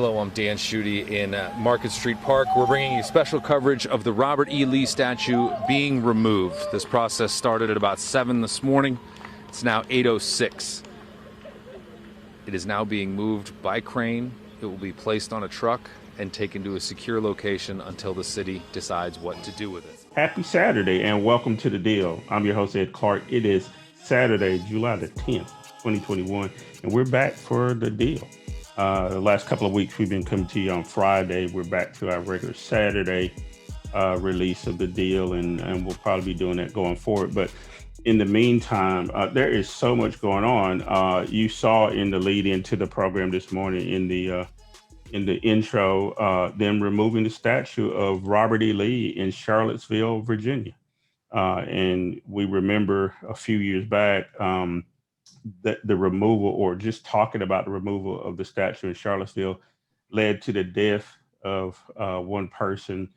Hello, I'm Dan Schutte in Market Street Park. We're bringing you special coverage of the Robert E. Lee statue being removed. This process started at about 7 this morning. It's now 8:06. It is now being moved by crane. It will be placed on a truck and taken to a secure location until the city decides what to do with it. Happy Saturday and welcome to The Deal. I'm your host, Ed Clark. It is Saturday, July the 10th, 2021, and we're back for The Deal. The last couple of weeks, we've been coming to you on Friday. We're back to our regular Saturday release of The Deal, and we'll probably be doing that going forward. But in the meantime, there is so much going on. You saw in the lead into the program this morning in the intro, them removing the statue of Robert E. Lee in Charlottesville, Virginia. And we remember a few years back that the removal, or just talking about the removal of the statue in Charlottesville, led to the death of one person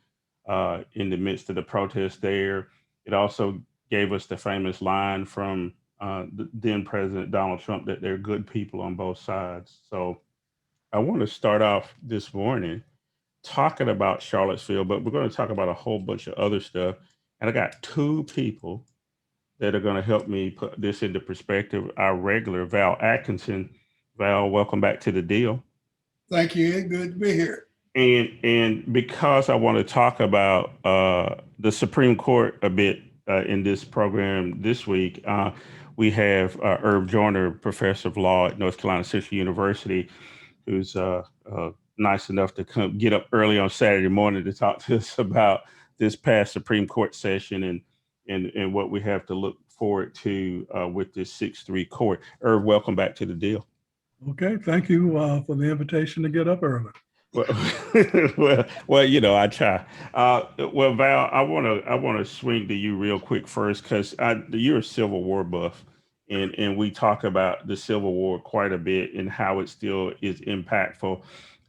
in the midst of the protest there. It also gave us the famous line from the then President Donald Trump that they're good people on both sides. So I want to start off this morning talking about Charlottesville, but we're going to talk about a whole bunch of other stuff. And I got two people that are going to help me put this into perspective. Our regular Val Atkinson. Val, welcome back to The Deal. Thank you. Good to be here. And because I want to talk about the Supreme Court a bit in this program this week, we have Irv Joyner, professor of law at North Carolina Central University, who's nice enough to get up early on Saturday morning to talk to us about this past Supreme Court session and what we have to look forward to with this 6-3 court. Irv, welcome back to The Deal. Okay, thank you for the invitation to get up early. Well, you know, I try. Well, Val, I want to swing to you real quick first, because you're a Civil War buff, and we talk about the Civil War quite a bit and how it still is impactful.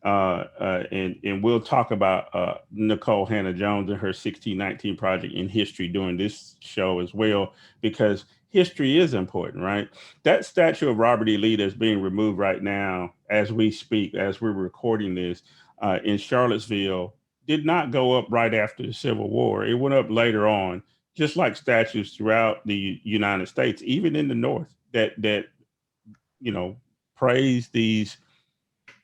And we'll talk about Nikole Hannah-Jones and her 1619 project in history during this show as well, because history is important, right? That statue of Robert E. Lee that's being removed right now, as we speak, as we're recording this, in Charlottesville, did not go up right after the Civil War. It went up later on, just like statues throughout the United States, even in the North, that you know, praise these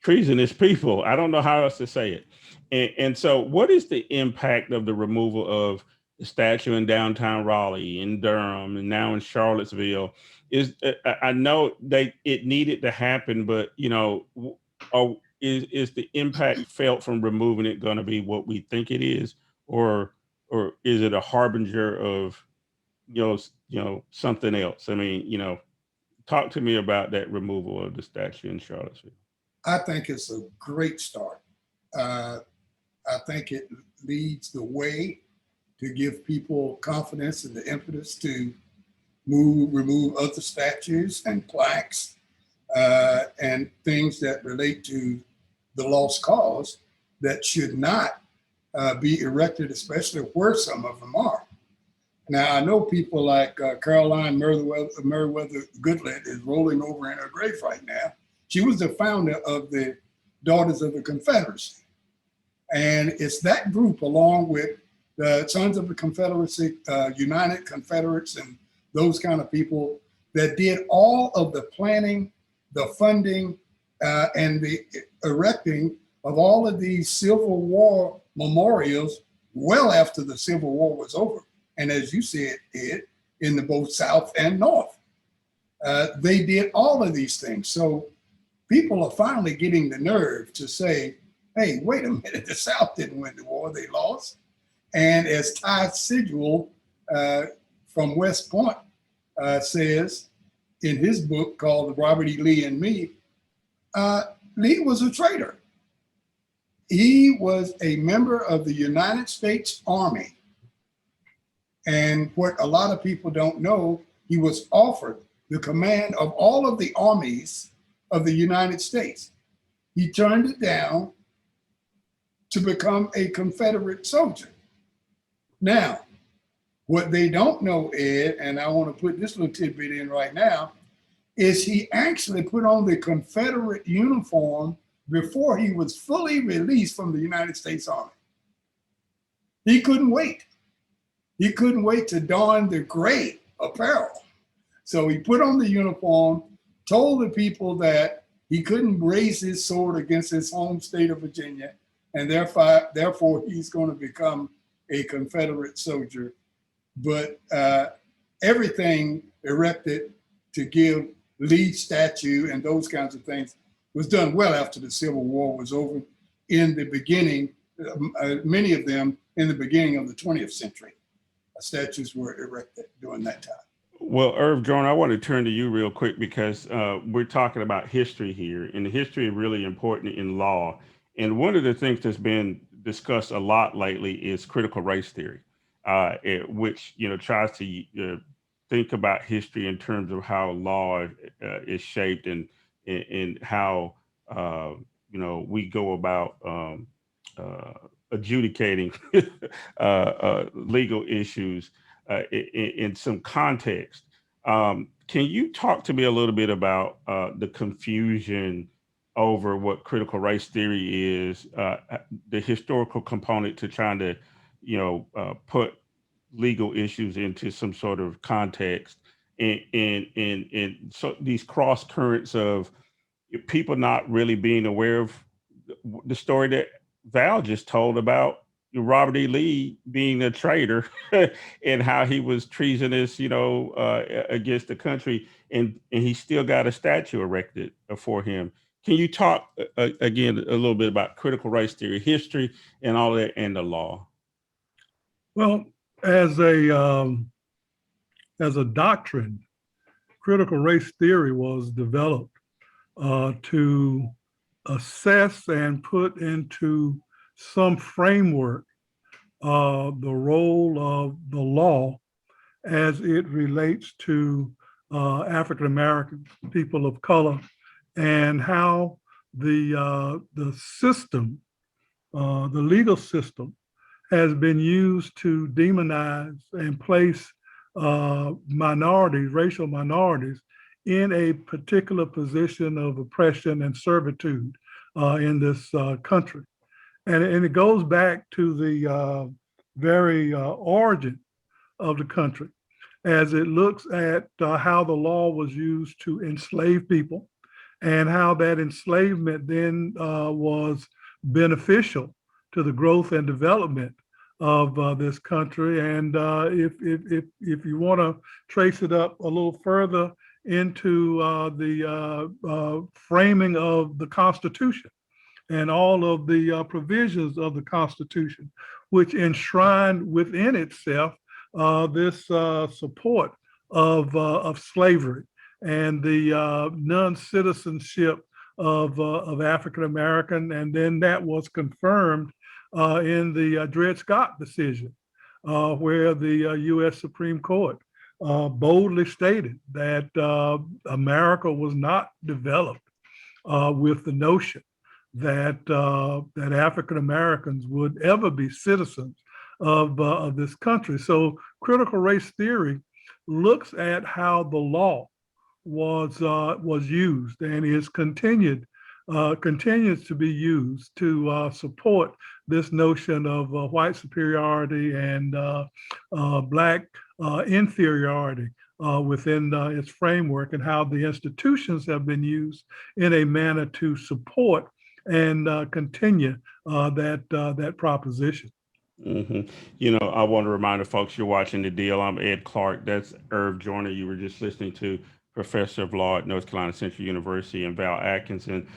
treasonous people. I don't know how else to say it. And so what is the impact of the removal of the statue in downtown Raleigh, in Durham, and now in Charlottesville? I know it needed to happen, but you know, is the impact felt from removing it going to be what we think it is, or is it a harbinger of you know something else? I mean, you know, talk to me about that removal of the statue in Charlottesville. I think it's a great start. I think it leads the way to give people confidence and the impetus to remove other statues and plaques and things that relate to the lost cause that should not be erected, especially where some of them are. Now, I know people like Caroline Meriwether Goodlett is rolling over in her grave right now. She was the founder of the Daughters of the Confederacy. And it's that group, along with the Sons of the Confederacy, United Confederates, and those kind of people, that did all of the planning, the funding, and the erecting of all of these Civil War memorials well after the Civil War was over. And as you said, Ed, in the both South and North, they did all of these things. So people are finally getting the nerve to say, hey, wait a minute, the South didn't win the war, they lost. And as Ty Sigel from West Point says in his book called Robert E. Lee and Me, Lee was a traitor. He was a member of the United States Army. And what a lot of people don't know, he was offered the command of all of the armies of the United States. He turned it down to become a Confederate soldier. Now, what they don't know, Ed, and I want to put this little tidbit in right now, is he actually put on the Confederate uniform before he was fully released from the United States Army. He couldn't wait. He couldn't wait to don the gray apparel. So he put on the uniform, told the people that he couldn't raise his sword against his home state of Virginia, and therefore he's going to become a Confederate soldier. But everything erected to give Lee statue and those kinds of things was done well after the Civil War was over, in the beginning, many of them in the beginning of the 20th century. Statues were erected during that time. Well, Irv Joyner, I want to turn to you real quick because we're talking about history here, and history is really important in law. And one of the things that's been discussed a lot lately is critical race theory, which tries to think about history in terms of how law is shaped and how we go about adjudicating legal issues in some context. Can you talk to me a little bit about the confusion over what critical race theory is, the historical component to trying to, put legal issues into some sort of context, and so these cross currents of people not really being aware of the story that Val just told about Robert E. Lee being a traitor and how he was treasonous, against the country, and he still got a statue erected for him. Can you talk again a little bit about critical race theory, history, and all that, and the law? Well, as a doctrine, critical race theory was developed to assess and put into some framework the role of the law as it relates to African American people of color, and how the system, the legal system, has been used to demonize and place minorities, racial minorities, in a particular position of oppression and servitude in this country. And it goes back to the very origin of the country, as it looks at how the law was used to enslave people, and how that enslavement then was beneficial to the growth and development of this country. And if you want to trace it up a little further into the framing of the Constitution and all of the provisions of the Constitution, which enshrine within itself this support of slavery and the non-citizenship of African American, and then that was confirmed in the Dred Scott decision, where the U.S. Supreme Court boldly stated that America was not developed with the notion that African Americans would ever be citizens of this country. So critical race theory looks at how the law was used and is continues to be used to support this notion of white superiority and Black inferiority within its framework, and how the institutions have been used in a manner to support and continue that proposition. Mm-hmm. I want to remind the folks you're watching The Deal. I'm Ed Clark. That's Irv Joyner. You were just listening to Professor of Law at North Carolina Central University, and Val Atkinson.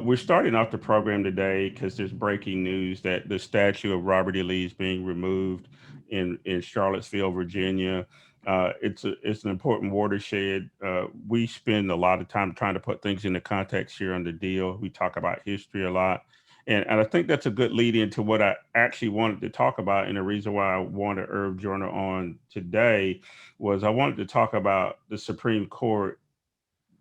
We're starting off the program today because there's breaking news that the statue of Robert E. Lee is being removed in Charlottesville, Virginia. It's an important watershed. We spend a lot of time trying to put things into context here on The Deal. We talk about history a lot. And I think that's a good lead into what I actually wanted to talk about. And the reason why I wanted Irv Joyner on today was I wanted to talk about the Supreme Court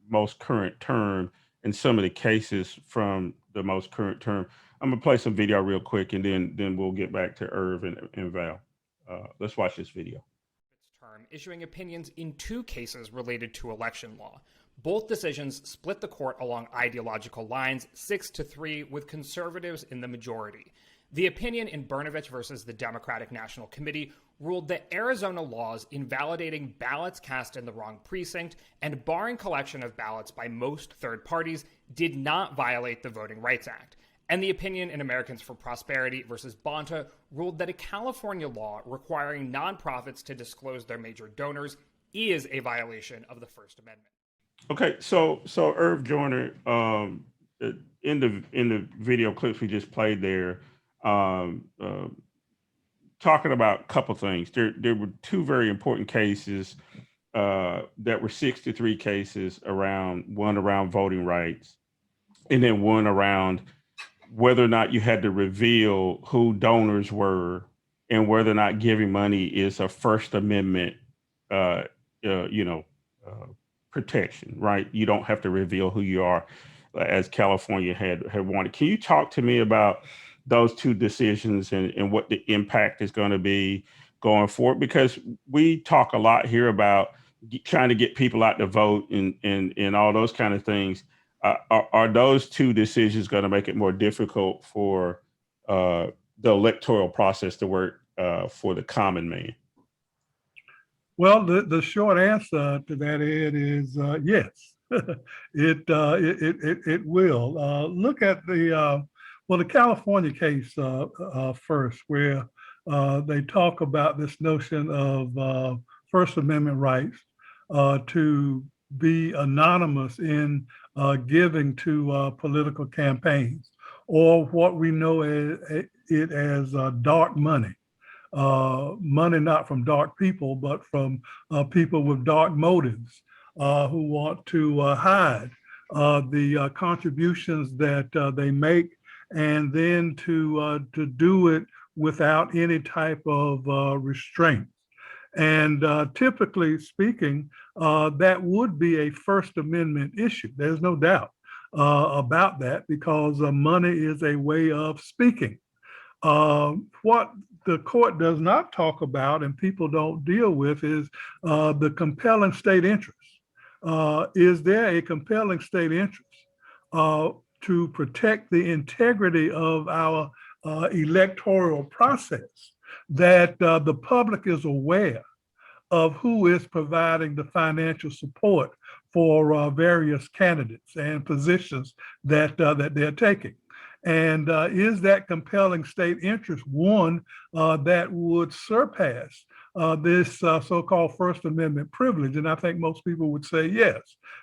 most current term and some of the cases from the most current term. I'm gonna play some video real quick, and then we'll get back to Irv and Val. Let's watch this video. Term, issuing opinions in 2 cases related to election law. Both decisions split the court along ideological lines, 6-3, with conservatives in the majority. The opinion in Brnovich versus the Democratic National Committee ruled that Arizona laws invalidating ballots cast in the wrong precinct and barring collection of ballots by most third parties did not violate the Voting Rights Act. And the opinion in Americans for Prosperity versus Bonta ruled that a California law requiring nonprofits to disclose their major donors is a violation of the First Amendment. Okay, so Irv Joyner, in the video clips we just played there, talking about a couple things. There were two very important cases that were 6-3 cases, one around voting rights, and then one around whether or not you had to reveal who donors were and whether or not giving money is a First Amendment, protection, right? You don't have to reveal who you are, as California had wanted. Can you talk to me about those two decisions and what the impact is going to be going forward? Because we talk a lot here about trying to get people out to vote and all those kind of things. Are those two decisions going to make it more difficult for the electoral process to work for the common man? Well, the short answer to that, Ed, is yes. It will. Look at the California case first, where they talk about this notion of First Amendment rights to be anonymous in giving to political campaigns, or what we know as dark money. Money not from dark people, but from people with dark motives who want to hide the contributions that they make, and then to do it without any type of restraint. And typically speaking, that would be a First Amendment issue. There's no doubt about that, because money is a way of speaking. What the court does not talk about and people don't deal with is the compelling state interest. Is there a compelling state interest to protect the integrity of our electoral process, that the public is aware of who is providing the financial support for various candidates and positions that they're taking? And is that compelling state interest one that would surpass this so-called First Amendment privilege? And I think most people would say yes,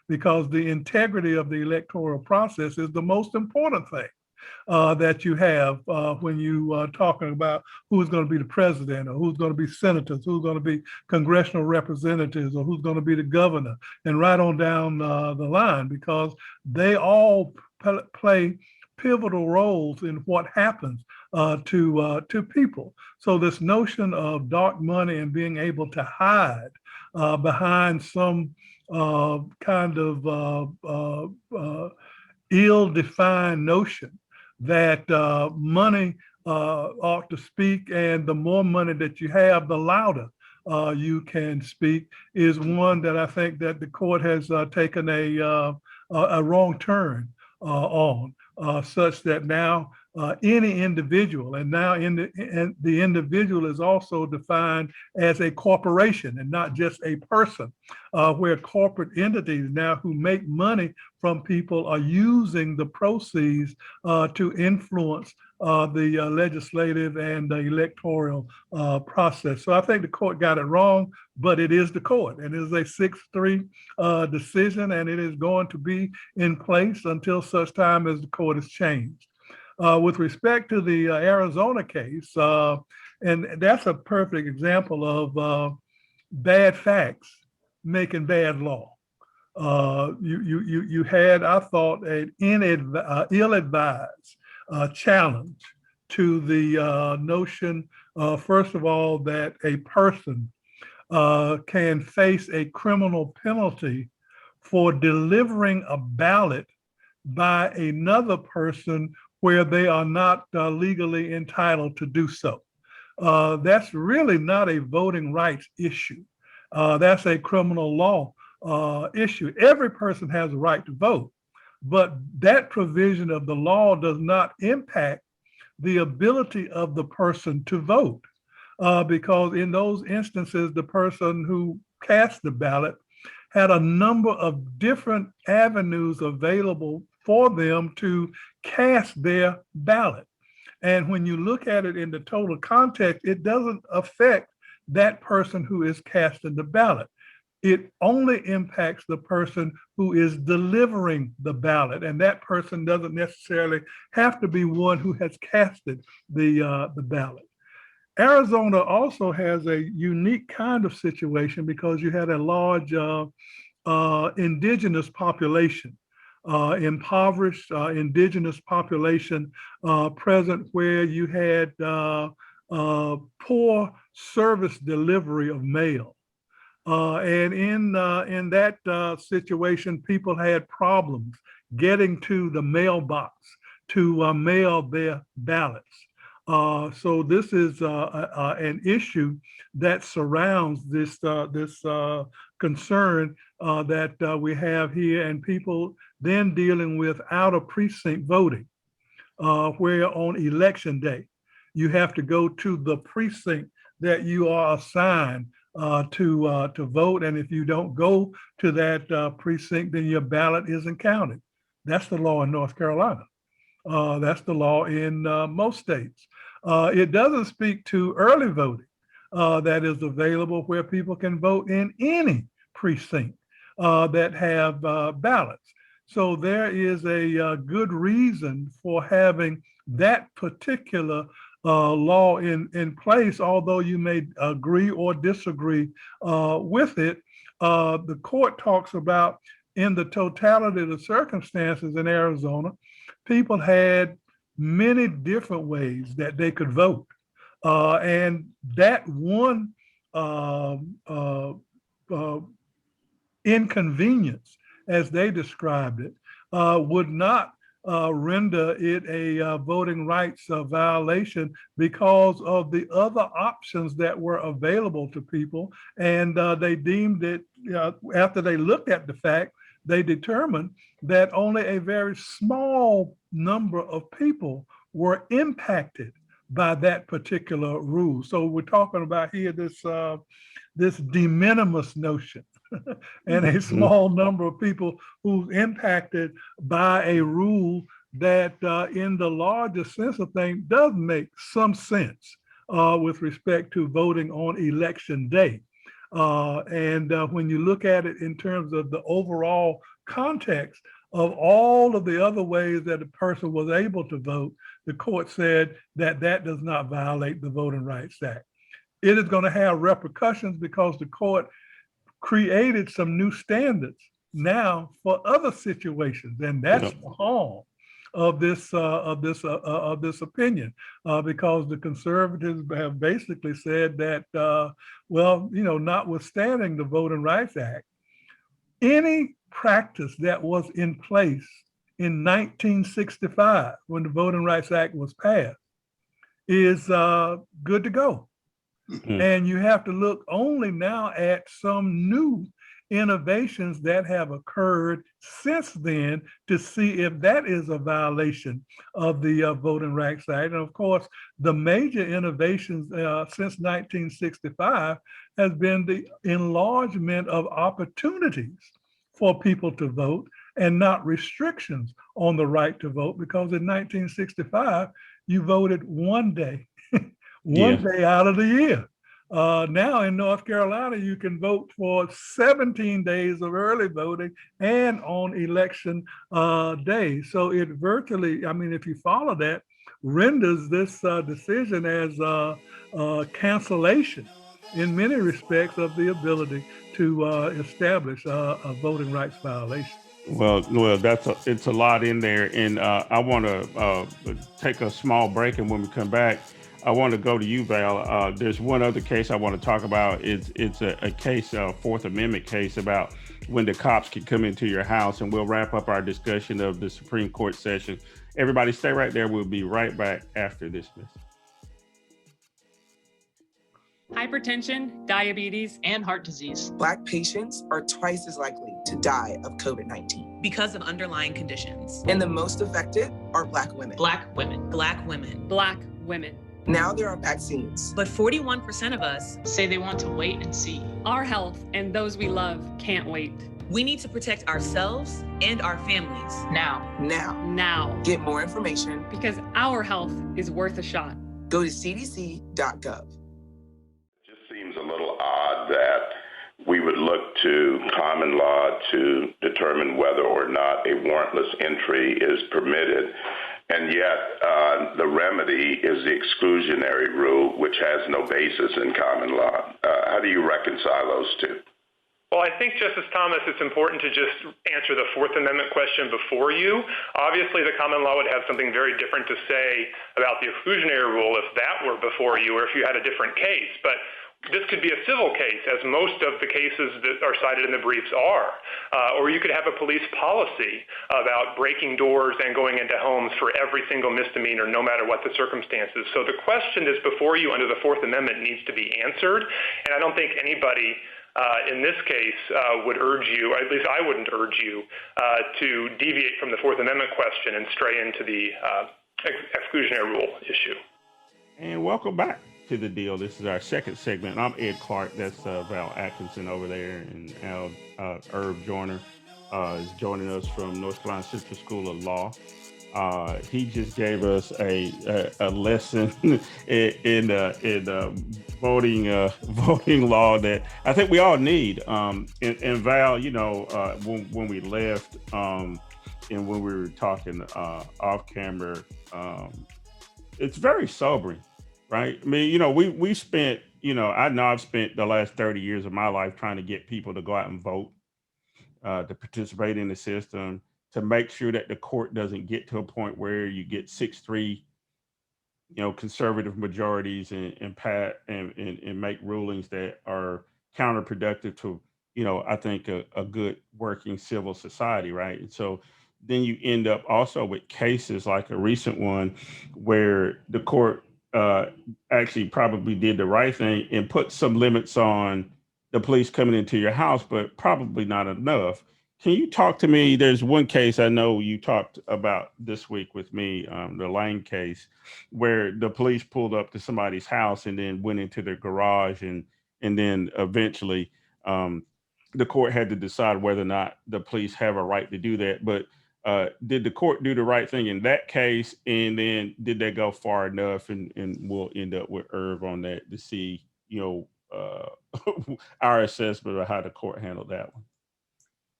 because the integrity of the electoral process is the most important thing that you have when you are talking about who's going to be the president, or who's going to be senators, who's going to be congressional representatives, or who's going to be the governor, and right on down the line, because they all play pivotal roles in what happens to people. So this notion of dark money and being able to hide behind some kind of ill-defined notion that money ought to speak, and the more money that you have, the louder you can speak, is one that I think that the court has taken a wrong turn on. Such that now any individual, and now the individual is also defined as a corporation and not just a person, where corporate entities now who make money from people are using the proceeds to influence the legislative and the electoral process. So I think the court got it wrong, but it is the court, and it is a 6-3 decision, and it is going to be in place until such time as the court is changed. With respect to the Arizona case, and that's a perfect example of bad facts making bad law. You had, I thought, an ill-advised challenge to the notion, first of all, that a person can face a criminal penalty for delivering a ballot by another person where they are not legally entitled to do so. That's really not a voting rights issue. That's a criminal law issue. Every person has a right to vote, but that provision of the law does not impact the ability of the person to vote, because in those instances, the person who cast the ballot had a number of different avenues available for them to cast their ballot. And when you look at it in the total context, it doesn't affect that person who is casting the ballot. It only impacts the person who is delivering the ballot, and that person doesn't necessarily have to be one who has casted the ballot. Arizona also has a unique kind of situation because you had a large indigenous population, impoverished indigenous population present, where you had poor service delivery of mail. And in that situation, people had problems getting to the mailbox to mail their ballots. So this is an issue that surrounds this concern that we have here, and people then dealing with out of precinct voting, where on election day, you have to go to the precinct that you are assigned to vote. And if you don't go to that precinct, then your ballot isn't counted. That's the law in North Carolina. That's the law in most states. It doesn't speak to early voting that is available, where people can vote in any precinct that have ballots. So there is a good reason for having that particular law in place, although you may agree or disagree with it. The court talks about, in the totality of the circumstances in Arizona, people had many different ways that they could vote. And that one inconvenience, as they described it, would not render it a voting rights violation because of the other options that were available to people. And they deemed it, after they looked at the fact, they determined that only a very small number of people were impacted by that particular rule. So we're talking about here this de minimis notion and a small number of people who's impacted by a rule that in the larger sense of things does make some sense with respect to voting on election day. And when you look at it in terms of the overall context of all of the other ways that a person was able to vote, the court said that that does not violate the Voting Rights Act. It is going to have repercussions because the court created some new standards now for other situations, and that's the harm of this opinion, because the conservatives have basically said that, well, you know, notwithstanding the Voting Rights Act, any practice that was in place in 1965 when the Voting Rights Act was passed is good to go. And you have to look only now at some new innovations that have occurred since then to see if that is a violation of the Voting Rights Act. And of course, the major innovations since 1965 has been the enlargement of opportunities for people to vote and not restrictions on the right to vote, because in 1965, you voted one day, one day out of the year. Now in North Carolina, you can vote for 17 days of early voting and on election day. So it virtually, I mean, if you follow that, renders this decision as cancellation in many respects of the ability to establish a voting rights violation. Well, it's a lot in there, and I want to take a small break, and when we come back, I want to go to you, Val. There's one other case I want to talk about. It's a case, a Fourth Amendment case about when the cops can come into your house, and we'll wrap up our discussion of the Supreme Court session. Everybody stay right there. We'll be right back after this message. hypertension, diabetes, and heart disease. Black patients are twice as likely to die of COVID-19 because of underlying conditions. And the most affected are Black women. Black women. Black women. Black women. Now there are vaccines. But 41% of us say they want to wait and see. Our health and those we love can't wait. We need to protect ourselves and our families. Now. Get more information. Because our health is worth a shot. Go to cdc.gov. It just seems a little odd that we would look to common law to determine whether or not a warrantless entry is permitted. And yet the remedy is the exclusionary rule, which has no basis in common law. How do you reconcile those two? Well, I think, Justice Thomas, it's important to just answer the Fourth Amendment question before you. Obviously, the common law would have something very different to say about the exclusionary rule if that were before you or if you had a different case. But this could be a civil case, as most of the cases that are cited in the briefs are. Or you could have a police policy about breaking doors and going into homes for every single misdemeanor, no matter what the circumstances. So the question that's before you under the Fourth Amendment needs to be answered. And I don't think anybody in this case would urge you, or at least I wouldn't urge you, to deviate from the Fourth Amendment question and stray into the exclusionary rule issue. And welcome back to The Deal. This is our second segment. I'm Ed Clark. That's Val Atkinson over there. And Irv Joyner is joining us from North Carolina Central School of Law. He just gave us a lesson in voting law that I think we all need. And Val, you know, when we left and when we were talking off camera, it's very sobering, right? I mean, you know, we spent, you know I've spent the last 30 years of my life trying to get people to go out and vote, to participate in the system, to make sure that the court doesn't get to a point where you get 6-3, you know, conservative majorities and make rulings that are counterproductive to, you know, I think a good working civil society, right? And so then you end up also with cases like a recent one where the court actually probably did the right thing and put some limits on the police coming into your house, but probably not enough. Can you talk to me? There's one case I know you talked about this week with me, the Lane case, where the police pulled up to somebody's house and then went into their garage, and then eventually the court had to decide whether or not the police have a right to do that. But did the court do the right thing in that case? And then did they go far enough? And we'll end up with Irv on that to see, you know, our assessment of how the court handled that one.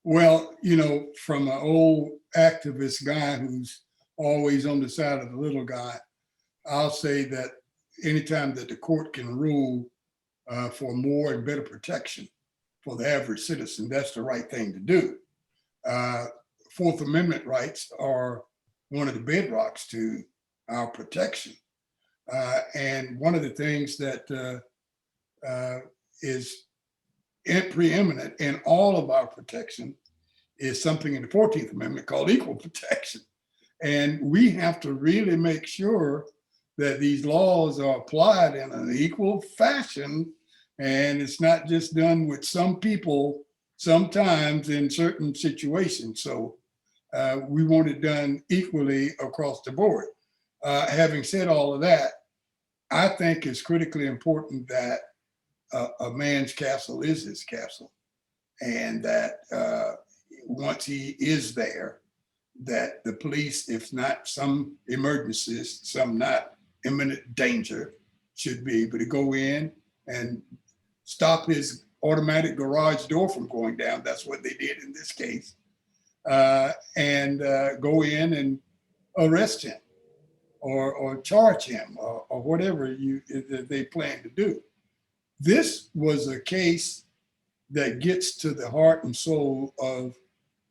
Well, you know, from an old activist guy who's always on the side of the little guy, I'll say that anytime that the court can rule for more and better protection for the average citizen, that's the right thing to do. Fourth Amendment rights are one of the bedrocks to our protection. And one of the things that is preeminent in all of our protection is something in the 14th Amendment called equal protection. And we have to really make sure that these laws are applied in an equal fashion. And it's not just done with some people sometimes in certain situations. So we want it done equally across the board. Having said all of that, I think it's critically important that a man's castle is his castle, and that once he is there, that the police, if not some emergencies, some not imminent danger, should be able to go in and stop his automatic garage door from going down. That's what they did in this case. And go in and arrest him or charge him or whatever they plan to do. This was a case that gets to the heart and soul of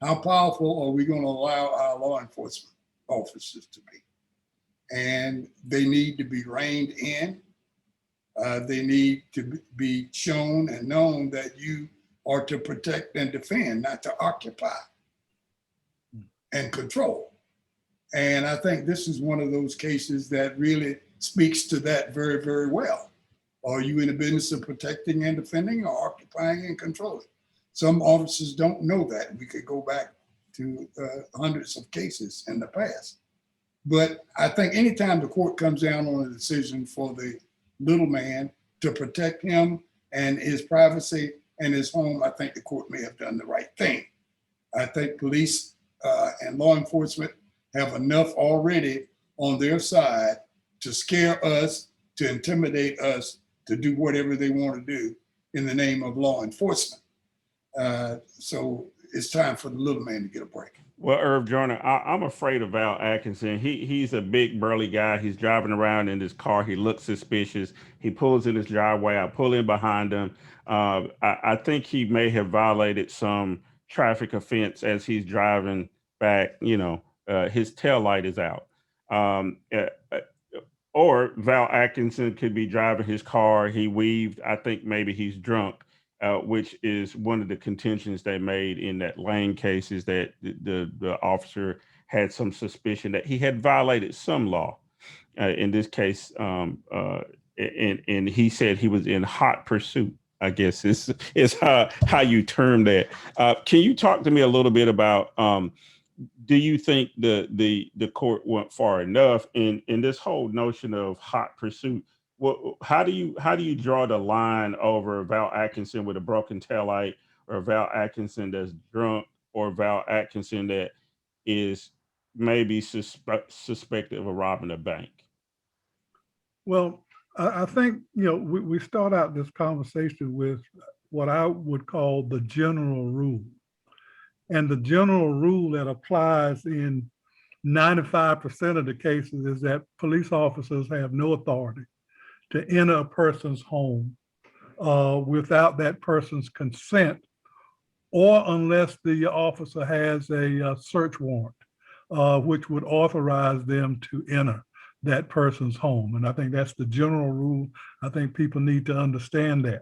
how powerful are we going to allow our law enforcement officers to be. And they need to be reined in. They need to be shown and known that you are to protect and defend, not to occupy and control. And I think this is one of those cases that really speaks to that very, very well. Are you in the business of protecting and defending or occupying and controlling? Some officers don't know that. We could go back to hundreds of cases in the past. But I think anytime the court comes down on a decision for the little man to protect him and his privacy and his home, I think the court may have done the right thing. I think police and law enforcement have enough already on their side to scare us, to intimidate us, to do whatever they want to do in the name of law enforcement. So it's time for the little man to get a break. Well, Irv Joyner, I'm afraid of Val Atkinson. He's a big burly guy. He's driving around in his car. He looks suspicious. He pulls in his driveway. I pull in behind him. I think he may have violated some traffic offense as he's driving back. His tail light is out. Or Val Atkinson could be driving his car. He weaved. I think maybe he's drunk. Which is one of the contentions they made in that Lane case, is that the officer had some suspicion that he had violated some law. In this case, and he said he was in hot pursuit, I guess is how you term that. Can you talk to me a little bit about, do you think the court went far enough in this whole notion of hot pursuit? Well, how do you draw the line over Val Atkinson with a broken taillight, or Val Atkinson that's drunk, or Val Atkinson that is maybe suspected of robbing a bank? Well, I think, we start out this conversation with what I would call the general rule. And the general rule that applies in 95% of the cases is that police officers have no authority to enter a person's home without that person's consent, or unless the officer has a search warrant, which would authorize them to enter that person's home. And I think that's the general rule. I think people need to understand that.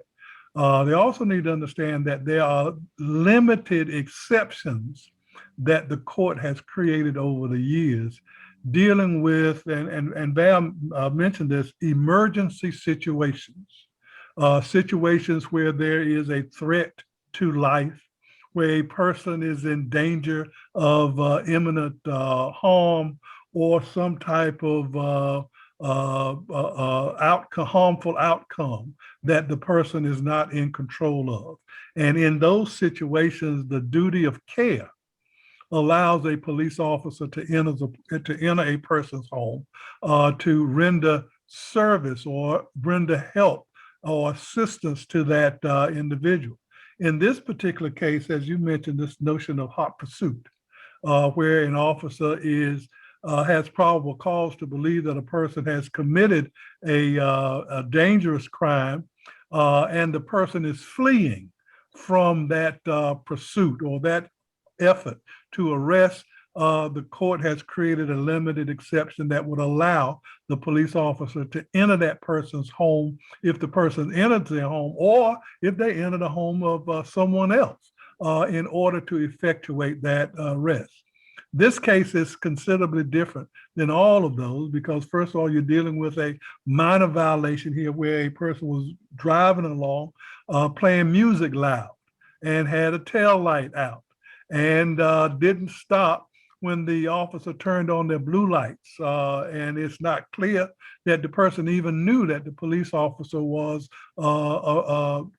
They also need to understand that there are limited exceptions that the court has created over the years, dealing with, and Val mentioned this, emergency situations, situations where there is a threat to life, where a person is in danger of imminent harm, or some type of harmful outcome that the person is not in control of. And in those situations, the duty of care allows a police officer to enter a person's home to render service or render help or assistance to that individual. In this particular case, as you mentioned, this notion of hot pursuit, where an officer has probable cause to believe that a person has committed a dangerous crime, and the person is fleeing from that pursuit or that effort to arrest, the court has created a limited exception that would allow the police officer to enter that person's home if the person enters their home, or if they enter the home of someone else, in order to effectuate that arrest. This case is considerably different than all of those, because first of all, you're dealing with a minor violation here where a person was driving along, playing music loud, and had a tail light out, and didn't stop when the officer turned on their blue lights. And it's not clear that the person even knew that the police officer was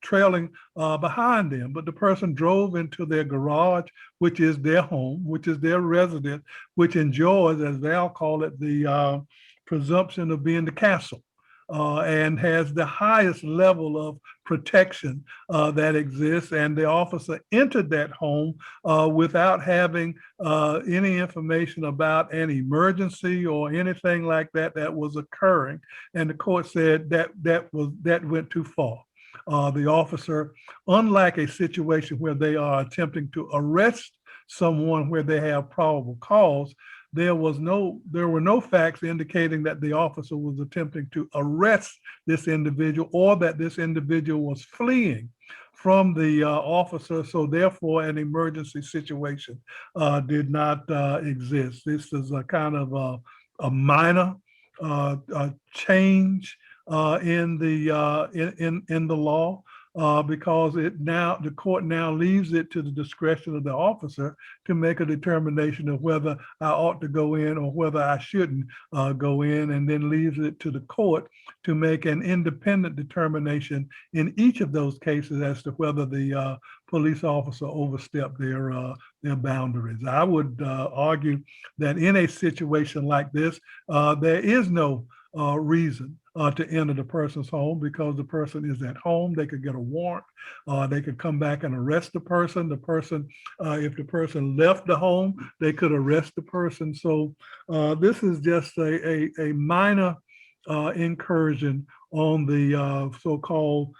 trailing behind them. But the person drove into their garage, which is their home, which is their residence, which enjoys, as Val called it, the presumption of being the castle. And has the highest level of protection that exists. And the officer entered that home without having any information about an emergency or anything like that that was occurring. And the court said that went too far. The officer, unlike a situation where they are attempting to arrest someone where they have probable cause, there were no facts indicating that the officer was attempting to arrest this individual or that this individual was fleeing from the officer. So therefore, an emergency situation did not exist. This is a kind of a minor change in the law. Because the court now leaves it to the discretion of the officer to make a determination of whether I ought to go in or whether I shouldn't go in, and then leaves it to the court to make an independent determination in each of those cases as to whether the police officer overstepped their boundaries. I would argue that in a situation like this, there is no reason to enter the person's home because the person is at home. They could get a warrant. They could come back and arrest the person. If the person left the home, they could arrest the person. So this is just a minor incursion on the so-called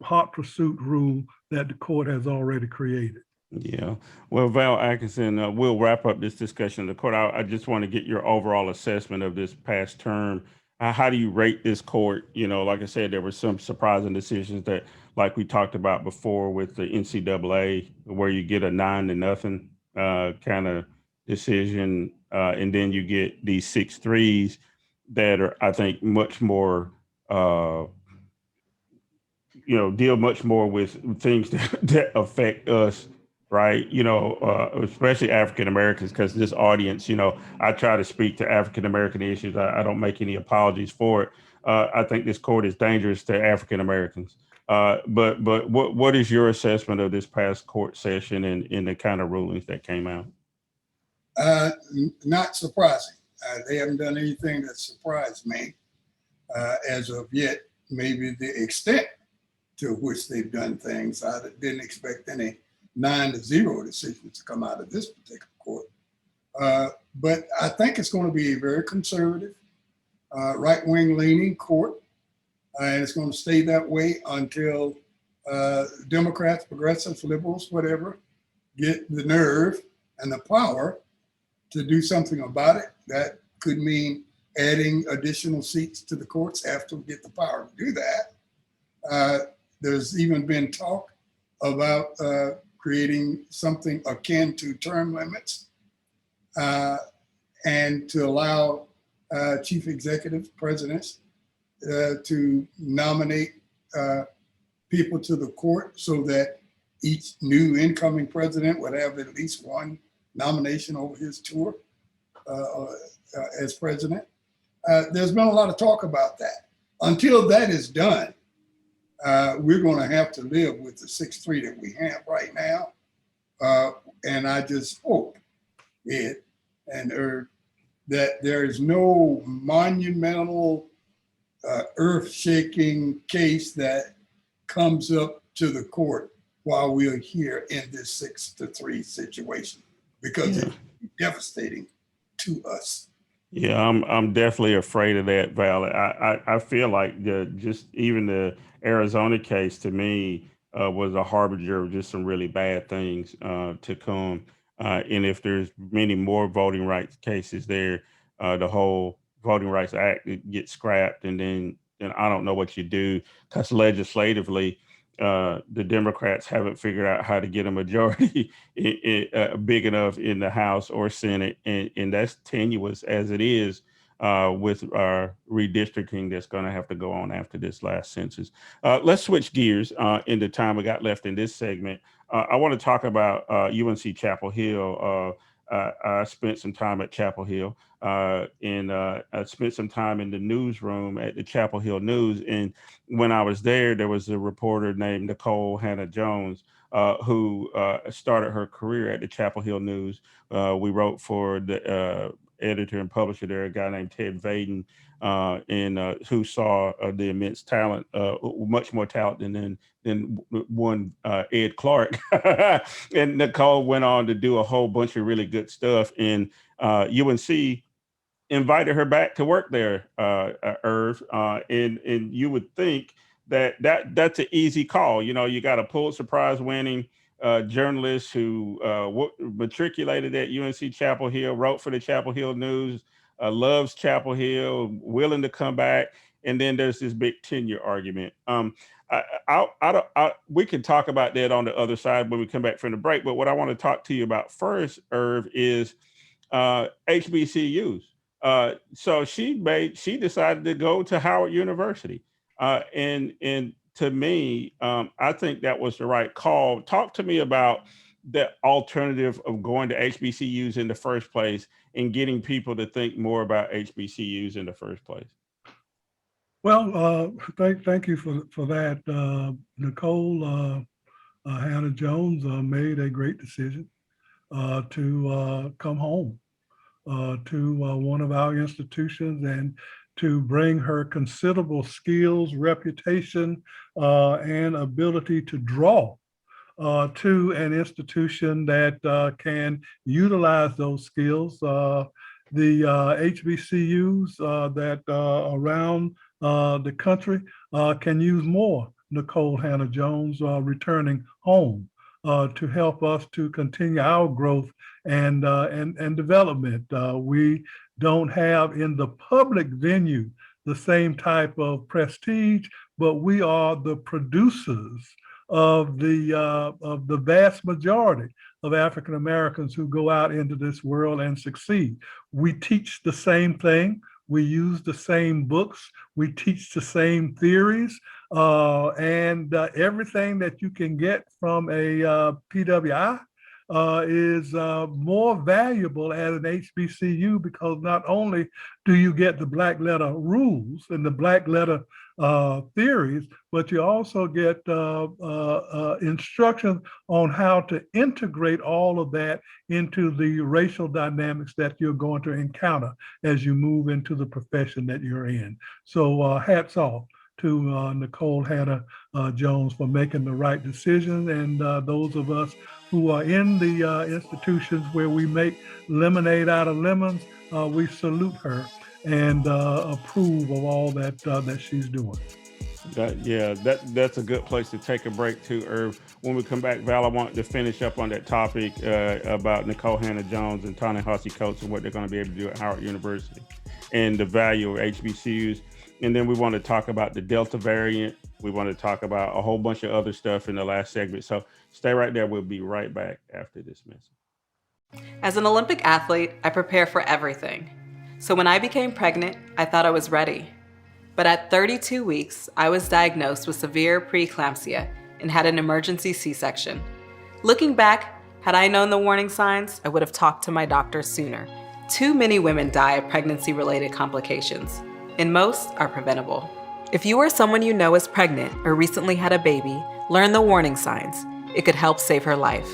hot pursuit rule that the court has already created. Yeah. Well, Val Atkinson, we'll wrap up this discussion in the court. I just want to get your overall assessment of this past term. How do you rate this court? You know, like I said, there were some surprising decisions that, like we talked about before with the NCAA, where you get a 9-0 kind of decision, and then you get these 6-3s that are, I think, much more, deal much more with things that affect us. Right. Especially African Americans, because this audience, I try to speak to African American issues. I don't make any apologies for it. I think this court is dangerous to African Americans. But what is your assessment of this past court session and the kind of rulings that came out? Not surprising. They haven't done anything that surprised me as of yet. Maybe the extent to which they've done things. I didn't expect any 9-0 decisions to come out of this particular court. But I think it's going to be a very conservative, right-wing leaning court. And it's going to stay that way until Democrats, progressives, liberals, whatever, get the nerve and the power to do something about it. That could mean adding additional seats to the courts after we get the power to do that. There's even been talk about creating something akin to term limits and to allow chief executive presidents to nominate people to the court so that each new incoming president would have at least one nomination over his tour as president. There's been a lot of talk about that. Until that is done, we're going to have to live with the 6-3 that we have right now. And I just hope that there is no monumental, earth-shaking case that comes up to the court while we are here in this 6-3 situation, because it's devastating to us. Yeah, I'm definitely afraid of that, Val. I feel like just even the Arizona case to me was a harbinger of just some really bad things to come. And if there's many more voting rights cases there, the whole Voting Rights Act gets scrapped, and then I don't know what you do, because legislatively, the Democrats haven't figured out how to get a majority big enough in the House or Senate, and that's tenuous as it is with our redistricting that's going to have to go on after this last census. Let's switch gears in the time we got left in this segment. I want to talk about UNC Chapel Hill. I spent some time at Chapel Hill and I spent some time in the newsroom at the Chapel Hill News. And when I was there was a reporter named Nikole Hannah-Jones who started her career at the Chapel Hill News. We wrote for the editor and publisher there, a guy named Ted Vaden, and who saw the immense talent, much more talent than one Ed Clark. And Nikole went on to do a whole bunch of really good stuff. And UNC invited her back to work there, Irv. And you would think that's an easy call. You got a Pulitzer Prize winning journalist who matriculated at UNC Chapel Hill, wrote for the Chapel Hill News, loves Chapel Hill, willing to come back. And then there's this big tenure argument. We can talk about that on the other side when we come back from the break. But what I want to talk to you about first, Irv, is HBCUs. So she decided to go to Howard University. And to me, I think that was the right call. Talk to me about the alternative of going to HBCUs in the first place and getting people to think more about HBCUs in the first place. Well, thank you for that. Nikole Hannah-Jones made a great decision to come home to one of our institutions and to bring her considerable skills, reputation, and ability to draw to an institution that can utilize those skills. The HBCUs that around the country can use more Nikole Hannah-Jones returning home to help us to continue our growth and development. We don't have in the public venue the same type of prestige, but we are the producers of the vast majority of African Americans who go out into this world and succeed. We teach the same thing. We use the same books. We teach the same theories. And everything that you can get from a PWI is more valuable at an HBCU, because not only do you get the black letter rules and the black letter theories, but you also get instructions on how to integrate all of that into the racial dynamics that you're going to encounter as you move into the profession that you're in. So hats off to Nikole Hannah-Jones for making the right decision, and those of us who are in the institutions where we make lemonade out of lemons, we salute her and approve of all that she's doing. That's a good place to take a break too, Irv. When we come back, Val, I want to finish up on that topic about Nikole Hannah-Jones and Ta-Nehisi Coates and what they're going to be able to do at Howard University and the value of HBCUs. And then we want to talk about the Delta variant. We want to talk about a whole bunch of other stuff in the last segment. So stay right there. We'll be right back after this message. As an Olympic athlete, I prepare for everything. So when I became pregnant, I thought I was ready. But at 32 weeks, I was diagnosed with severe preeclampsia and had an emergency C-section. Looking back, had I known the warning signs, I would have talked to my doctor sooner. Too many women die of pregnancy-related complications, and most are preventable. If you or someone you know is pregnant or recently had a baby, learn the warning signs. It could help save her life.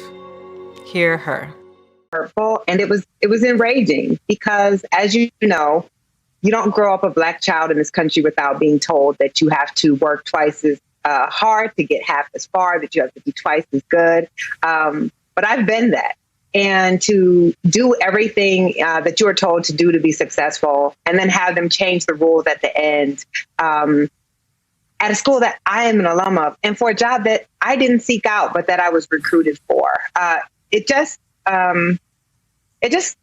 Hear her. Hurtful, and it was enraging because, as you know, you don't grow up a Black child in this country without being told that you have to work twice as hard to get half as far, that you have to be twice as good. But I've been that. And to do everything that you were told to do to be successful, and then have them change the rules at the end at a school that I am an alum of, and for a job that I didn't seek out, but that I was recruited for. It just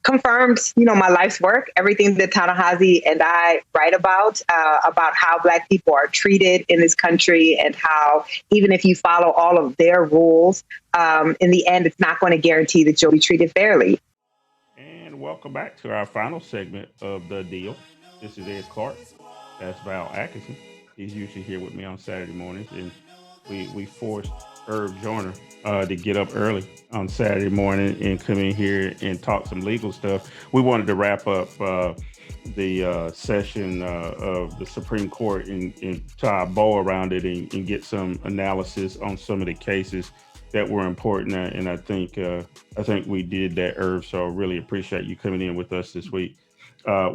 confirmed, my life's work, everything that Ta-Nehisi and I write about how Black people are treated in this country, and how even if you follow all of their rules, in the end, it's not going to guarantee that you'll be treated fairly. And welcome back to our final segment of The Deal. This is Ed Clark. That's Val Atkinson. He's usually here with me on Saturday mornings, and we forced Irv Joyner to get up early on Saturday morning and come in here and talk some legal stuff. We wanted to wrap up the session of the Supreme Court and tie a bow around it and get some analysis on some of the cases that were important. And I think we did that, Irv. So I really appreciate you coming in with us this week.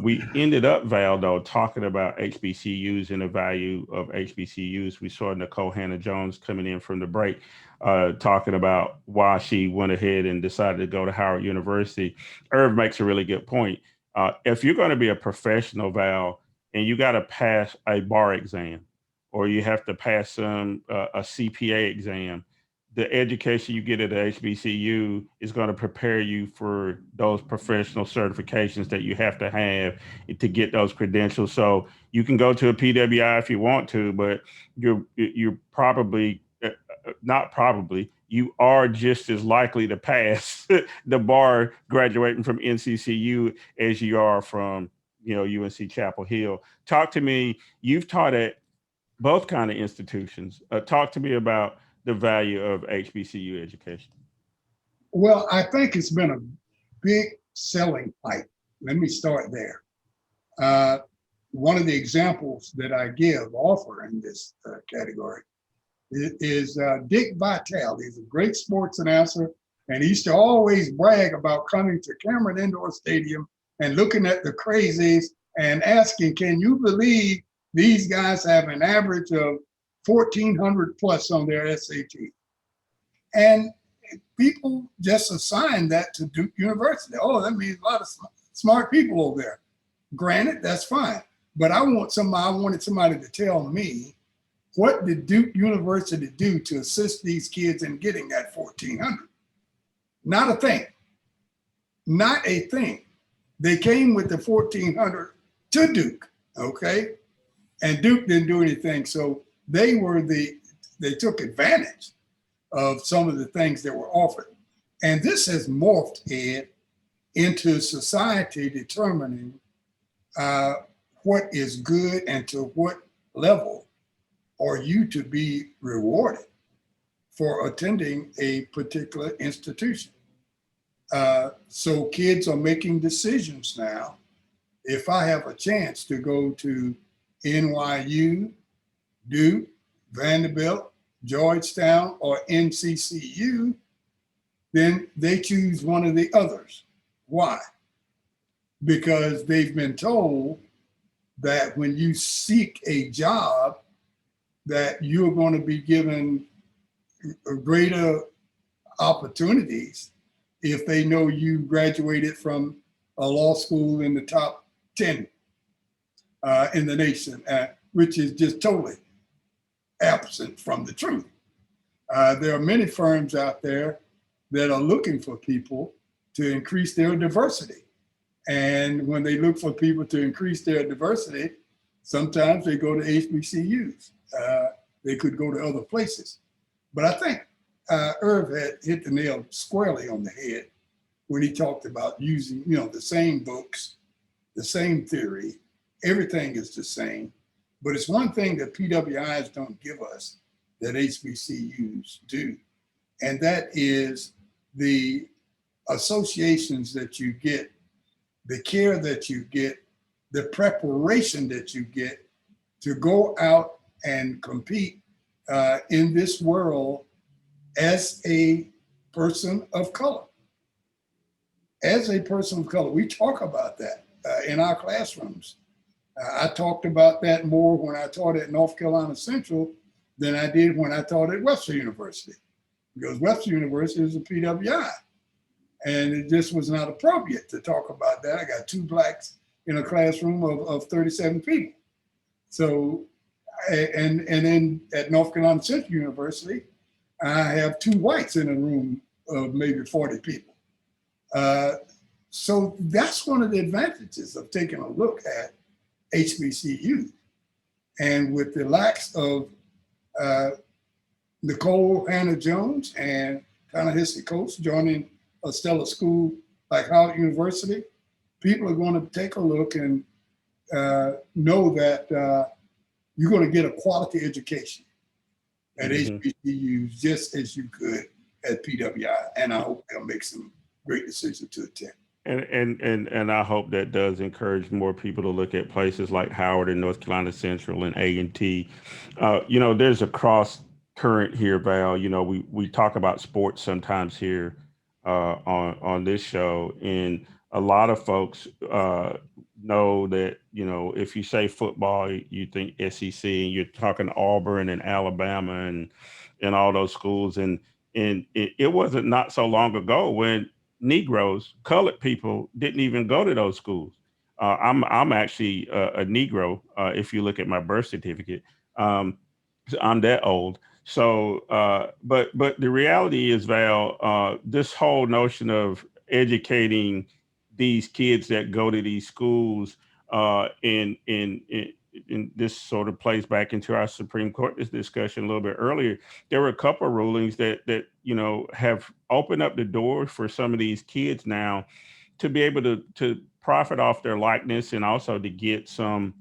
We ended up, Val, though, talking about HBCUs and the value of HBCUs. We saw Nikole Hannah-Jones coming in from the break, talking about why she went ahead and decided to go to Howard University. Irv makes a really good point. If you're going to be a professional, Val, and you got to pass a bar exam, or you have to pass a CPA exam, the education you get at the HBCU is going to prepare you for those professional certifications that you have to get those credentials. So you can go to a PWI if you want to, but you're probably you are just as likely to pass the bar graduating from NCCU as you are from UNC Chapel Hill. Talk to me. You've taught at both kind of institutions. Talk to me about the value of HBCU education. Well, I think it's been a big selling point. Let me start there. One of the examples that I offer in this category is Dick Vitale. He's a great sports announcer, and he used to always brag about coming to Cameron Indoor Stadium and looking at the crazies and asking, can you believe these guys have an average of 1,400 plus on their SAT? And people just assign that to Duke University. Oh, that means a lot of smart people over there. Granted, that's fine. But I wanted somebody to tell me, what did Duke University do to assist these kids in getting that 1,400? Not a thing. Not a thing. They came with the 1,400 to Duke, okay? And Duke didn't do anything. So they took advantage of some of the things that were offered. And this has morphed, Ed, into society determining what is good and to what level are you to be rewarded for attending a particular institution. So kids are making decisions now. If I have a chance to go to NYU, Duke, Vanderbilt, Georgetown, or NCCU, then they choose one of the others. Why? Because they've been told that when you seek a job, that you're going to be given greater opportunities if they know you graduated from a law school in the top 10 in the nation, which is just totally absent from the truth. There are many firms out there that are looking for people to increase their diversity. And when they look for people to increase their diversity, sometimes they go to HBCUs. They could go to other places. But I think Irv had hit the nail squarely on the head when he talked about using, the same books, the same theory, everything is the same. But it's one thing that PWIs don't give us that HBCUs do. And that is the associations that you get, the care that you get, the preparation that you get to go out and compete in this world as a person of color. As a person of color, we talk about that in our classrooms. I talked about that more when I taught at North Carolina Central than I did when I taught at Webster University, because Webster University is a PWI. And it just was not appropriate to talk about that. I got 2 blacks in a classroom of 37 people. So, and then at North Carolina Central University, I have 2 whites in a room of maybe 40 people. So that's one of the advantages of taking a look at HBCU. And with the likes of Nikole Hannah-Jones and Ta-Nehisi Coates joining a stellar school like Howard University, people are going to take a look and know that you're going to get a quality education at HBCUs just as you could at PWI. And I hope they'll make some great decisions to attend. And I hope that does encourage more people to look at places like Howard and North Carolina Central and A&T. There's a cross current here, Val. We talk about sports sometimes here on this show, and a lot of folks know that if you say football, you think SEC, and you're talking Auburn and Alabama and all those schools, and it wasn't not so long ago when Negroes, colored people, didn't even go to those schools. I'm actually a Negro if you look at my birth certificate. I'm that old. So, but the reality is, Val, this whole notion of educating these kids that go to these schools, in this sort of plays back into our Supreme Court discussion a little bit earlier. There were a couple of rulings that have opened up the door for some of these kids now to be able to profit off their likeness and also to get some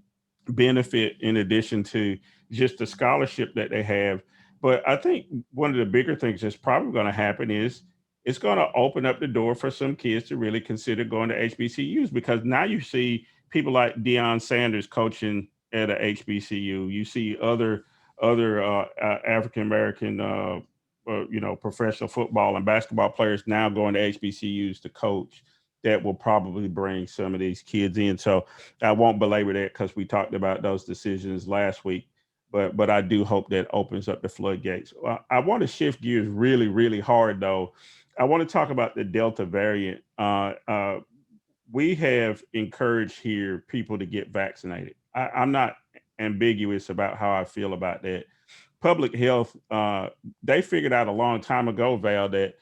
benefit in addition to just the scholarship that they have. But I think one of the bigger things that's probably going to happen is it's going to open up the door for some kids to really consider going to HBCUs, because now you see people like Deion Sanders coaching at a HBCU. You see other African American professional football and basketball players now going to HBCUs to coach, that will probably bring some of these kids in. So I won't belabor that because we talked about those decisions last week, but I do hope that opens up the floodgates. I want to shift gears really, really hard though. I want to talk about the Delta variant. We have encouraged here people to get vaccinated. I'm not ambiguous about how I feel about that. Public health, they figured out a long time ago, Val, that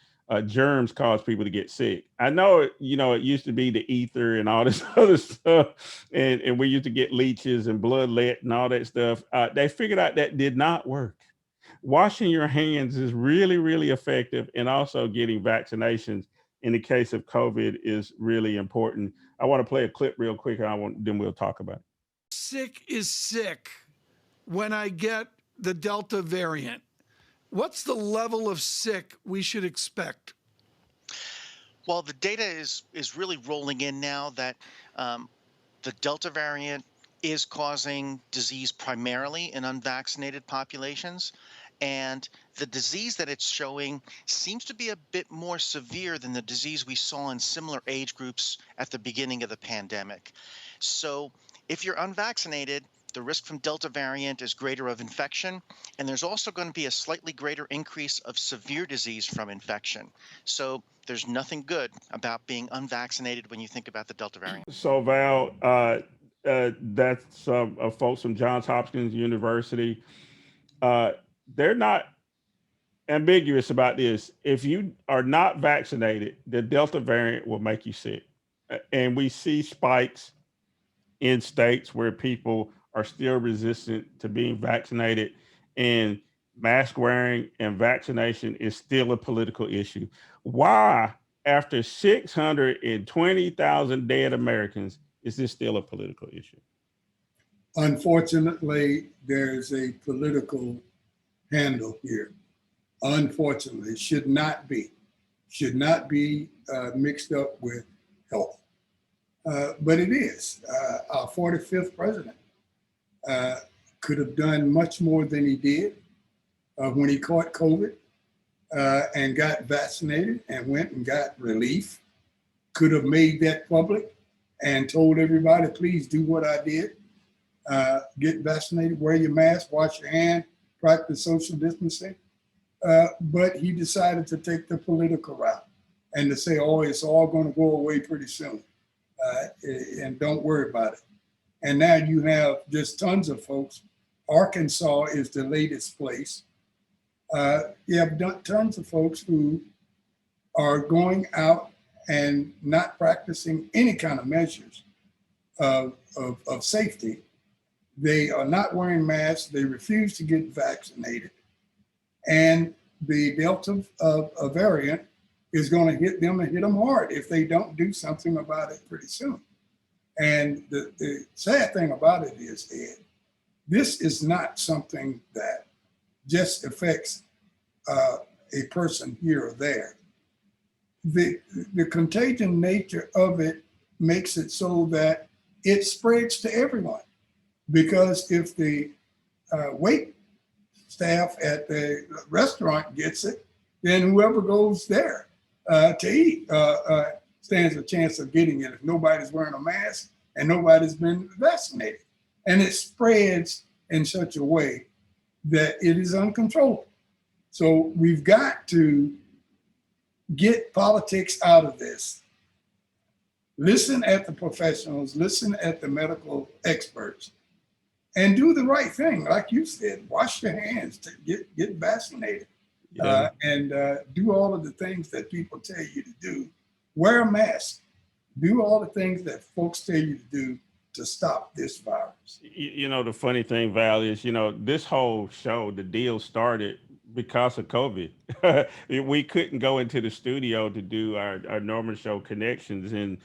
germs cause people to get sick. I know, it used to be the ether and all this other stuff, and we used to get leeches and bloodlet and all that stuff. They figured out that did not work. Washing your hands is really, really effective, and also getting vaccinations in the case of COVID is really important. I want to play a clip real quick, and then we'll talk about it. Sick is sick when I get the Delta variant. What's the level of sick we should expect? Well, the data is really rolling in now that the Delta variant is causing disease primarily in unvaccinated populations. And the disease that it's showing seems to be a bit more severe than the disease we saw in similar age groups at the beginning of the pandemic. So if you're unvaccinated, the risk from Delta variant is greater of infection, and there's also going to be a slightly greater increase of severe disease from infection. So there's nothing good about being unvaccinated when you think about the Delta variant. So Val, that's folks from Johns Hopkins University. They're not ambiguous about this. If you are not vaccinated, the Delta variant will make you sick. And we see spikes in states where people are still resistant to being vaccinated, and mask wearing and vaccination is still a political issue. Why, after 620,000 dead Americans, is this still a political issue? Unfortunately, there's a political handle here. Unfortunately, it should not be mixed up with health. But it is. Our 45th president could have done much more than he did when he caught COVID and got vaccinated and went and got relief. Could have made that public and told everybody, please do what I did. Get vaccinated, wear your mask, wash your hand, practice social distancing. But he decided to take the political route and to say, oh, it's all going to go away pretty soon. And don't worry about it. And now you have just tons of folks. Arkansas is the latest place. You have tons of folks who are going out and not practicing any kind of measures of safety. They are not wearing masks. They refuse to get vaccinated. And the Delta variant is going to hit them and hit them hard if they don't do something about it pretty soon. And the sad thing about it is, Ed, this is not something that just affects a person here or there. The contagion nature of it makes it so that it spreads to everyone. Because if the wait staff at the restaurant gets it, then whoever goes there to eat stands a chance of getting it if nobody's wearing a mask and nobody's been vaccinated. And it spreads in such a way that it is uncontrollable. So we've got to get politics out of this. Listen at the professionals, listen at the medical experts, and do the right thing. Like you said, wash your hands, to get vaccinated, and do all of the things that people tell you to do. Wear a mask, do all the things that folks tell you to do to stop this virus. The funny thing, Val, is, this whole show, the deal started because of COVID. We couldn't go into the studio to do our normal show Connections, and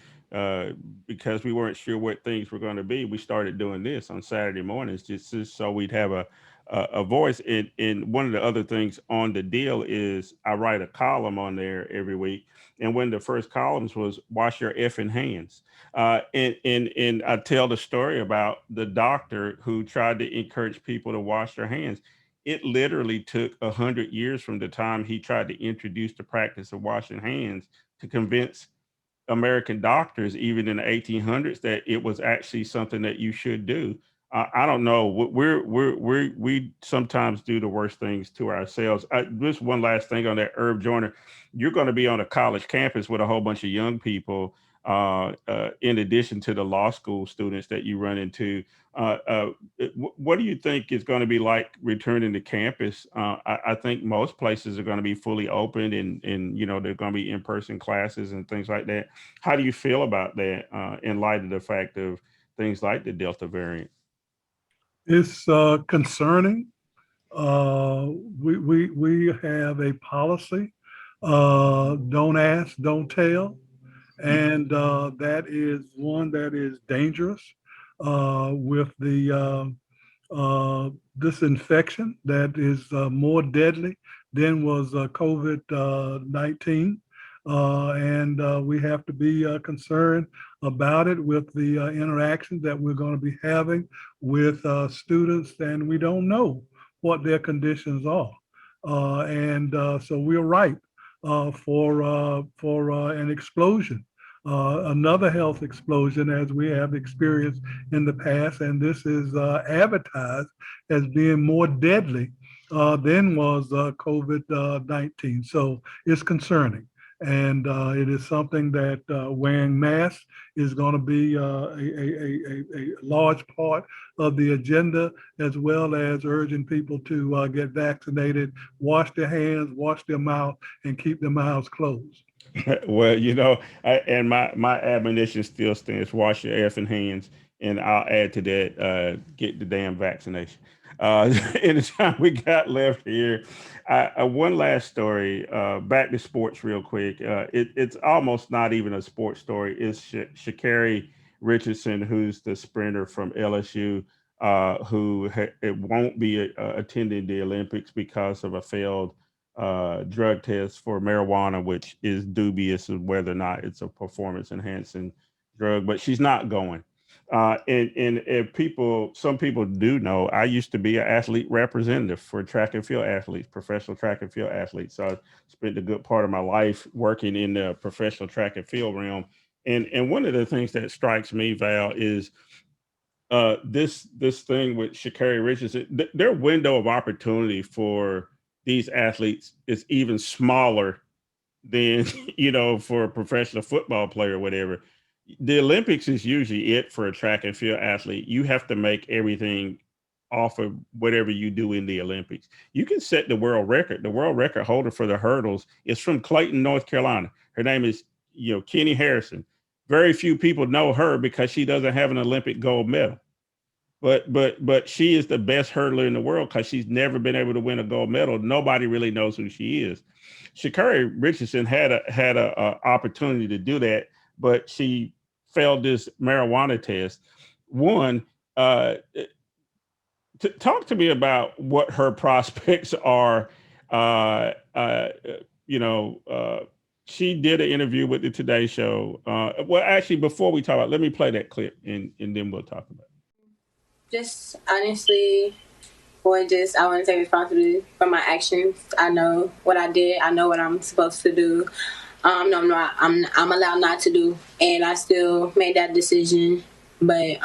because we weren't sure what things were going to be, we started doing this on Saturday mornings just so we'd have a voice. And one of the other things on the deal is I write a column on there every week, and one of the first columns was "Wash your effing hands," and I tell the story about the doctor who tried to encourage people to wash their hands. It literally took 100 years from the time he tried to introduce the practice of washing hands to convince American doctors, even in the 1800s, that it was actually something that you should do. I don't know. We sometimes do the worst things to ourselves. Just one last thing on that, Irv Joyner. You're going to be on a college campus with a whole bunch of young people, in addition to the law school students that you run into. What do you think is going to be like returning to campus? I think most places are going to be fully open, and they're going to be in-person classes and things like that. How do you feel about that in light of the fact of things like the Delta variant? It's concerning. We have a policy, don't ask, don't tell. And that is one that is dangerous with the this infection that is more deadly than was COVID-19. And we have to be concerned about it with the interactions that we're going to be having with students, and we don't know what their conditions are. So we're ripe for an explosion, another health explosion, as we have experienced in the past. And this is advertised as being more deadly than was COVID-19. So it's concerning. And it is something that wearing masks is going to be a large part of the agenda, as well as urging people to get vaccinated, wash their hands, wash their mouth, and keep their mouths closed. Well, and my admonition still stands: wash your effing hands, and I'll add to that: get the damn vaccination. In the time we got left here, one last story. Back to sports, real quick. It's almost not even a sports story. It's Sha'Carri Richardson, who's the sprinter from LSU, who it won't be attending the Olympics because of a failed drug test for marijuana, which is dubious of whether or not it's a performance enhancing drug, but she's not going. And if some people do know, I used to be an athlete representative for track and field athletes, professional track and field athletes. So I spent a good part of my life working in the professional track and field realm. And one of the things that strikes me, Val, is this thing with Sha'Carri Richardson. Their window of opportunity for these athletes is even smaller than for a professional football player or whatever. The Olympics is usually it for a track and field athlete. You have to make everything off of whatever you do in the Olympics. You can set the world record. The world record holder for the hurdles is from Clayton, North Carolina. Her name is, Kenny Harrison. Very few people know her because she doesn't have an Olympic gold medal. But she is the best hurdler in the world because she's never been able to win a gold medal. Nobody really knows who she is. Sha'Carri Richardson had a opportunity to do that, but she failed this marijuana test. One, talk to me about what her prospects are. She did an interview with the Today Show. Well, actually, before we talk about it, let me play that clip and then we'll talk about it. Just honestly, I want to take responsibility for my actions. I know what I did. I know what I'm supposed to do. I'm allowed not to do, and I still made that decision. But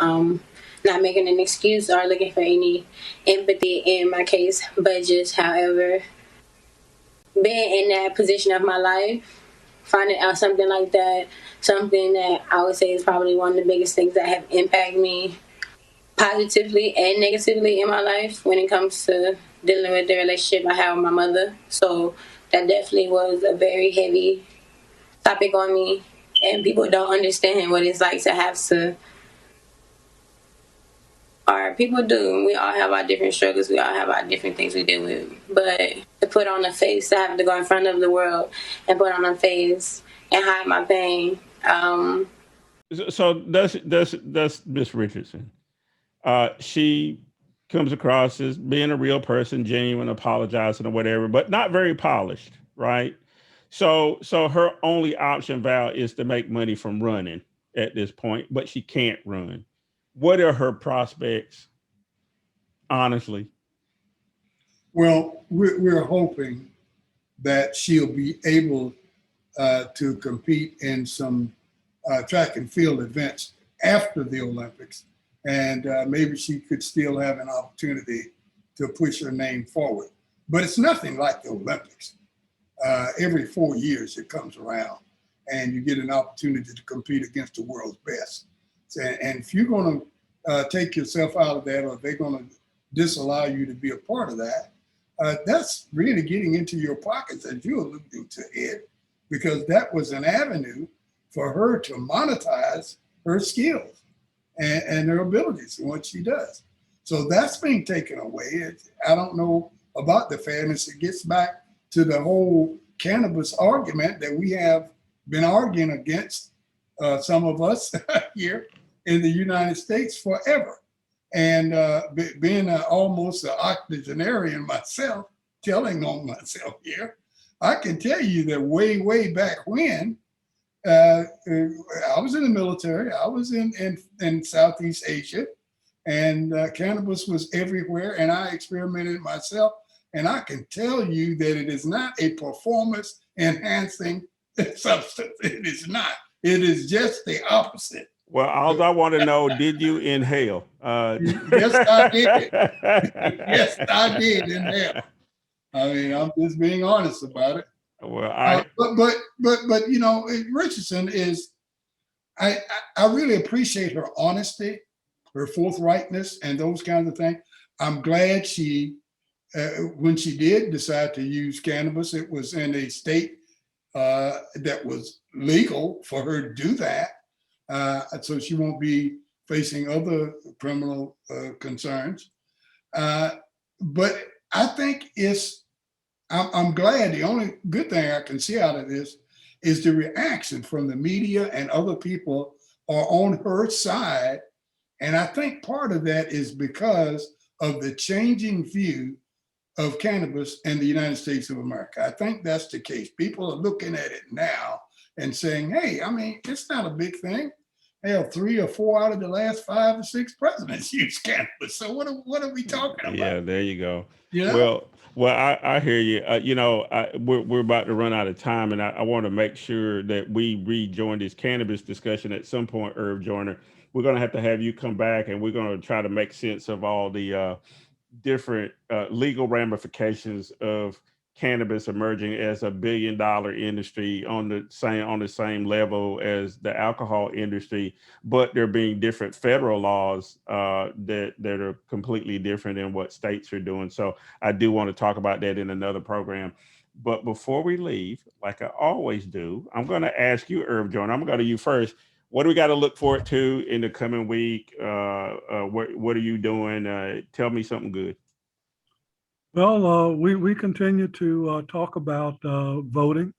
not making an excuse or looking for any empathy in my case, but just, however, being in that position of my life, finding out something like that, something that I would say is probably one of the biggest things that have impacted me positively and negatively in my life when it comes to dealing with the relationship I have with my mother. So that definitely was a very heavy topic on me, and people don't understand what it's like to have to hard. People do. We all have our different struggles. We all have our different things we deal with. But to put on a face, to have to go in front of the world and put on a face and hide my pain. So that's Miss Richardson. She comes across as being a real person, genuine, apologizing or whatever, but not very polished, right? So her only option, Val, is to make money from running at this point, but she can't run. What are her prospects, honestly? Well, we're hoping that she'll be able to compete in some track and field events after the Olympics. And maybe she could still have an opportunity to push her name forward. But it's nothing like the Olympics. Every 4 years it comes around and you get an opportunity to compete against the world's best. And if you're going to take yourself out of that, or they're going to disallow you to be a part of that, that's really getting into your pockets, as you alluded to, Ed, because that was an avenue for her to monetize her skills and her abilities and what she does. So that's being taken away. I don't know about the fairness. It gets back to the whole cannabis argument that we have been arguing against, some of us here in the United States forever. And being almost an octogenarian myself, telling on myself here, I can tell you that way back when, I was in the military, I was in Southeast Asia, and cannabis was everywhere, and I experimented myself. And I can tell you that it is not a performance enhancing substance. It is not. It is just the opposite. Well, all I want to know, did you inhale? Yes, I did. Yes, I did inhale. I mean, I'm just being honest about it. Well, but you know, Richardson is, I really appreciate her honesty, her forthrightness, and those kinds of things. I'm glad she, when she did decide to use cannabis, it was in a state that was legal for her to do that. So she won't be facing other criminal concerns. But I think I'm glad. The only good thing I can see out of this is the reaction from the media and other people are on her side. And I think part of that is because of the changing view of cannabis in the United States of America. I think that's the case. People are looking at it now and saying, hey, I mean, it's not a big thing. Hell, 3 or 4 out of the last 5 or 6 presidents used cannabis. So what are we talking about? Yeah, there you go. You know? Well, I hear you. We're about to run out of time, and I want to make sure that we rejoin this cannabis discussion at some point, Irv Joyner. We're going to have you come back, and we're going to try to make sense of all the different legal ramifications of cannabis emerging as $1 billion industry on the same level as the alcohol industry, but there being different federal laws that are completely different than what states are doing. So I do want to talk about that in another program. But before we leave, like I always do, I'm going to ask you, Irv Joyner, I'm going to go to you first. What do we got to look forward to in the coming week? What are you doing? Tell me something good. Well, we continue to talk about voting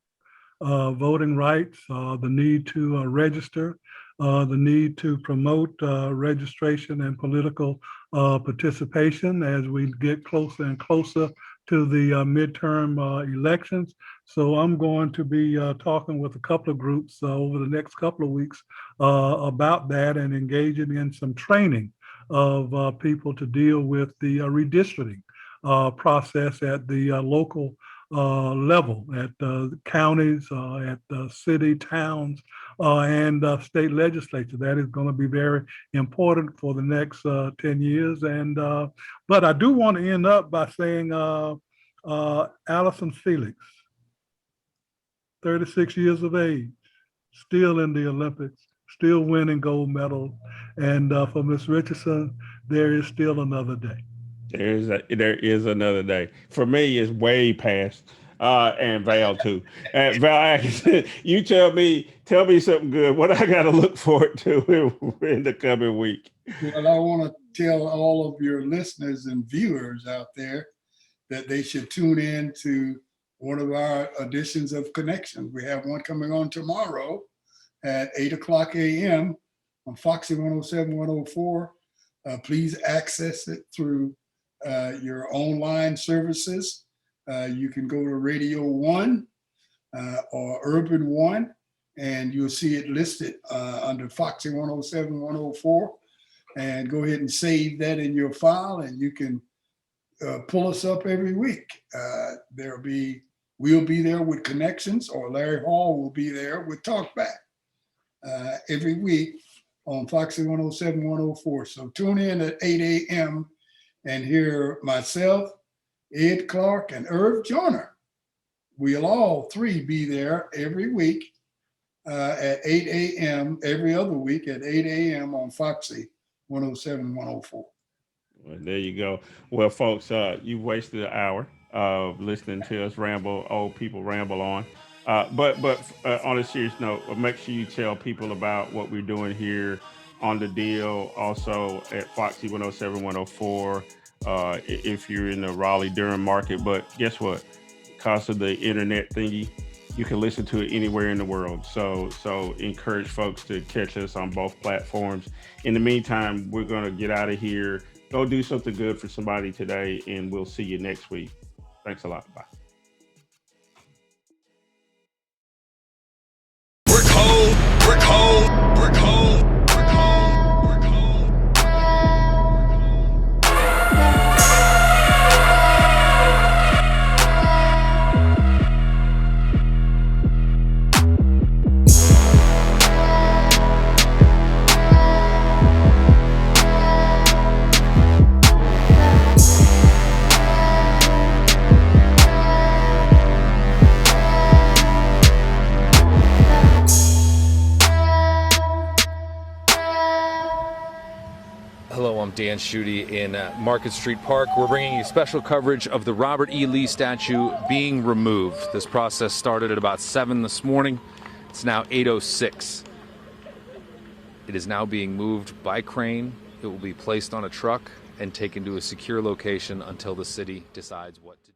rights, the need to register, the need to promote registration and political participation as we get closer and closer to the midterm elections. So I'm going to be talking with a couple of groups over the next couple of weeks about that and engaging in some training of people to deal with the redistricting process at the local level, at counties, at city, towns, and state legislature. That is going to be very important for the next 10 years. And but I do want to end up by saying Allison Felix, 36 years of age, still in the Olympics, still winning gold medals. And for Ms. Richardson, there is still another day. There is another day. For me, it's way past. and Val too. Val Atkinson, you tell me something good. What I got to look forward to in the coming week. Well, I want to tell all of your listeners and viewers out there that they should tune in to one of our editions of Connections. We have one coming on tomorrow at 8:00 a.m. on Foxy 107, 104. Please access it through your online services. You can go to Radio 1 or Urban 1, and you'll see it listed under Foxy 107, 104. And go ahead and save that in your file, and you can pull us up every week. We'll be there with Connections, or Larry Hall will be there with Talkback every week on Foxy 107, 104. So tune in at 8 a.m. and hear myself, Ed Clark, and Irv Joyner. We'll all three be there every week at 8 a.m., every other week at 8 a.m. on Foxy 107, 104. Well, there you go. Well, folks, you've wasted an hour of listening to us ramble, old people ramble on. But on a serious note, make sure you tell people about what we're doing here on the deal. Also at Foxy 107, 104. If you're in the Raleigh-Durham market, but guess what? Because of the internet thingy, you can listen to it anywhere in the world. So encourage folks to catch us on both platforms. In the meantime, we're going to get out of here. Go do something good for somebody today, and we'll see you next week. Thanks a lot. Bye. We're cold. We're cold. We're cold. We're cold. We're cold. Hello, I'm Dan Schutte in Market Street Park. We're bringing you special coverage of the Robert E. Lee statue being removed. This process started at about 7 this morning. It's now 8:06. It is now being moved by crane. It will be placed on a truck and taken to a secure location until the city decides what to do.